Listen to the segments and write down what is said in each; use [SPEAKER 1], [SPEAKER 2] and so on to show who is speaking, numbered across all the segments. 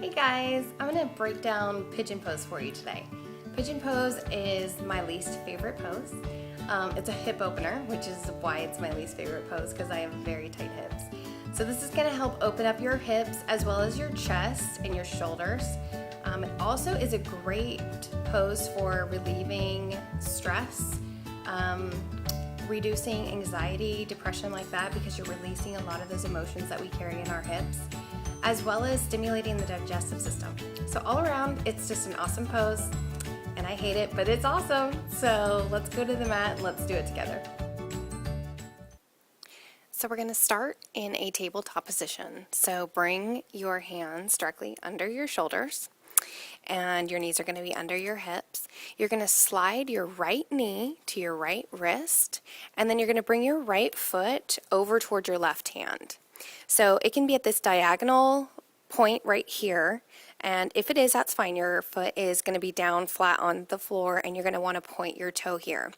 [SPEAKER 1] Hey guys, I'm going to break down Pigeon Pose for you today. Pigeon Pose is my least favorite pose. It's a hip opener, which is why it's my least favorite pose because I have very tight hips. So this is going to help open up your hips as well as your chest and your shoulders. It also is a great pose for relieving stress, reducing anxiety, depression like that, because you're releasing a lot of those emotions that we carry in our hips, as well as stimulating the digestive system. So all around, it's just an awesome pose, and I hate it, but it's awesome. So let's go to the mat and let's do it together. So we're going to start in a tabletop position. So bring your hands directly under your shoulders, and your knees are going to be under your hips. You're going to slide your right knee to your right wrist, and then you're going to bring your right foot over toward your left hand. So it can be at this diagonal point right here, and if it is, that's fine. Your foot is going to be down flat on the floor, and you're going to want to point your toe here.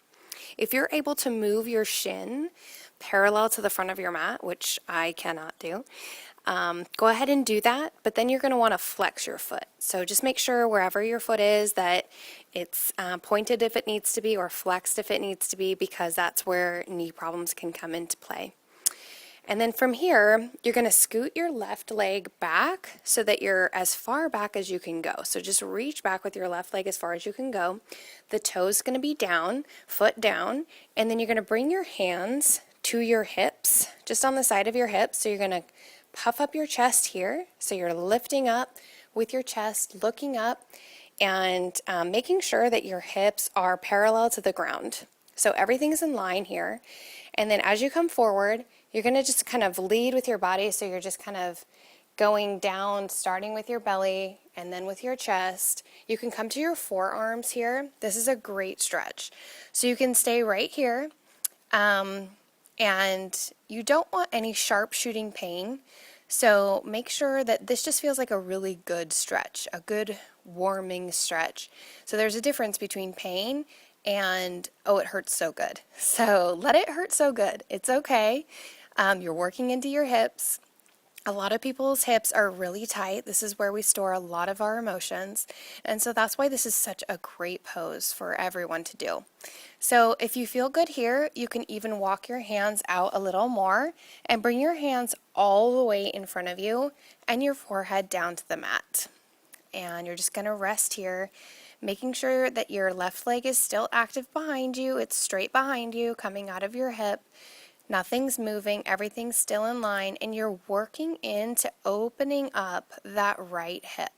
[SPEAKER 1] If you're able to move your shin parallel to the front of your mat, which I cannot do, go ahead and do that, but then you're going to want to flex your foot. So just make sure wherever your foot is that it's pointed if it needs to be or flexed if it needs to be, because that's where knee problems can come into play. And then from here, you're going to scoot your left leg back so that you're as far back as you can go. So just reach back with your left leg as far as you can go. The toe's going to be down, foot down, and then you're going to bring your hands to your hips, just on the side of your hips. So you're going to puff up your chest here. So you're lifting up with your chest, looking up, and making sure that your hips are parallel to the ground. So everything's in line here. And then as you come forward, you're going to just kind of lead with your body. So you're just kind of going down, starting with your belly and then with your chest. You can come to your forearms here. This is a great stretch. So you can stay right here. And you don't want any sharp shooting pain. So make sure that this just feels like a really good stretch, a good warming stretch. So there's a difference between pain and, oh, it hurts so good. So let it hurt so good. It's okay. You're working into your hips. A lot of people's hips are really tight. This is where we store a lot of our emotions. And so that's why this is such a great pose for everyone to do. So if you feel good here, you can even walk your hands out a little more and bring your hands all the way in front of you and your forehead down to the mat. And you're just going to rest here, making sure that your left leg is still active behind you. It's straight behind you, coming out of your hip. Nothing's moving, everything's still in line, and you're working into opening up that right hip.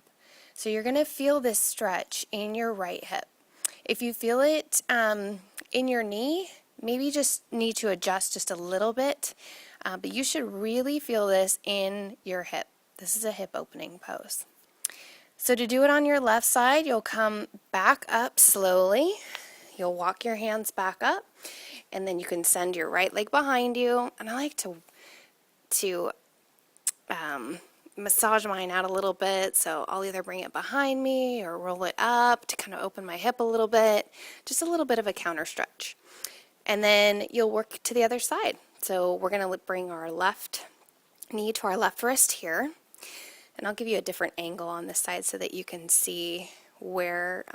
[SPEAKER 1] So you're going to feel this stretch in your right hip. If you feel it in your knee, maybe you just need to adjust just a little bit, but you should really feel this in your hip. This is a hip opening pose. So to do it on your left side, you'll come back up slowly. You'll walk your hands back up, and then you can send your right leg behind you. And I like to massage mine out a little bit, so I'll either bring it behind me or roll it up to kind of open my hip a little bit, just a little bit of a counter stretch. And then you'll work to the other side. So we're going to bring our left knee to our left wrist here, and I'll give you a different angle on this side so that you can see where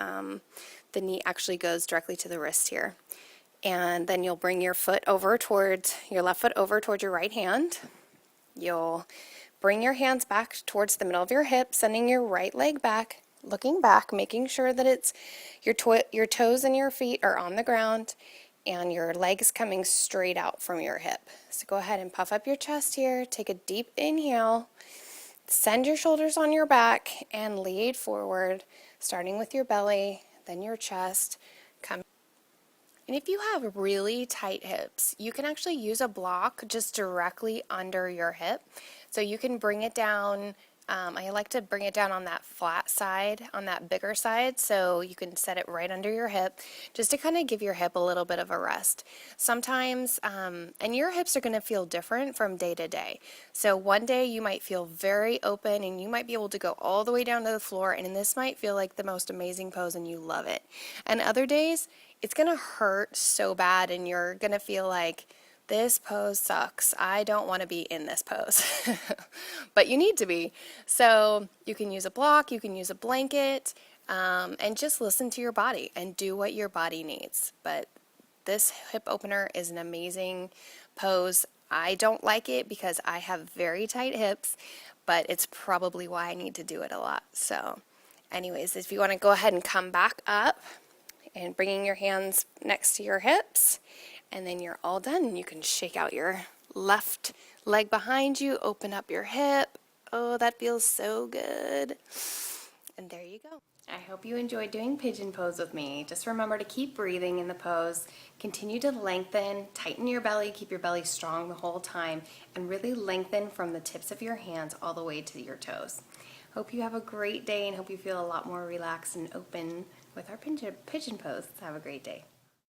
[SPEAKER 1] the knee actually goes directly to the wrist here. And then you'll bring your foot over towards your left foot over towards your right hand. You'll bring your hands back towards the middle of your hip, sending your right leg back, looking back, making sure that it's your toes and your feet are on the ground and your legs coming straight out from your hip. So go ahead and puff up your chest here, take a deep inhale, send your shoulders on your back and lead forward, starting with your belly, then your chest. And if you have really tight hips, you can actually use a block just directly under your hip. So you can bring it down. I like to bring it down on that flat side, on that bigger side, so you can set it right under your hip, just to kind of give your hip a little bit of a rest. Sometimes, and your hips are going to feel different from day to day. So one day you might feel very open and you might be able to go all the way down to the floor, and this might feel like the most amazing pose and you love it. And other days, it's going to hurt so bad and you're going to feel like this pose sucks. I don't want to be in this pose. But you need to be. So you can use a block, you can use a blanket, and just listen to your body and do what your body needs. But this hip opener is an amazing pose. I don't like it because I have very tight hips, but it's probably why I need to do it a lot. So anyways, if you want to go ahead and come back up and bringing your hands next to your hips, and then you're all done. You can shake out your left leg behind you, open up your hip. Oh, that feels so good. And there you go. I hope you enjoyed doing pigeon pose with me. Just remember to keep breathing in the pose. Continue to lengthen, tighten your belly, keep your belly strong the whole time, and really lengthen from the tips of your hands all the way to your toes. Hope you have a great day and hope you feel a lot more relaxed and open with our pigeon pose. Have a great day.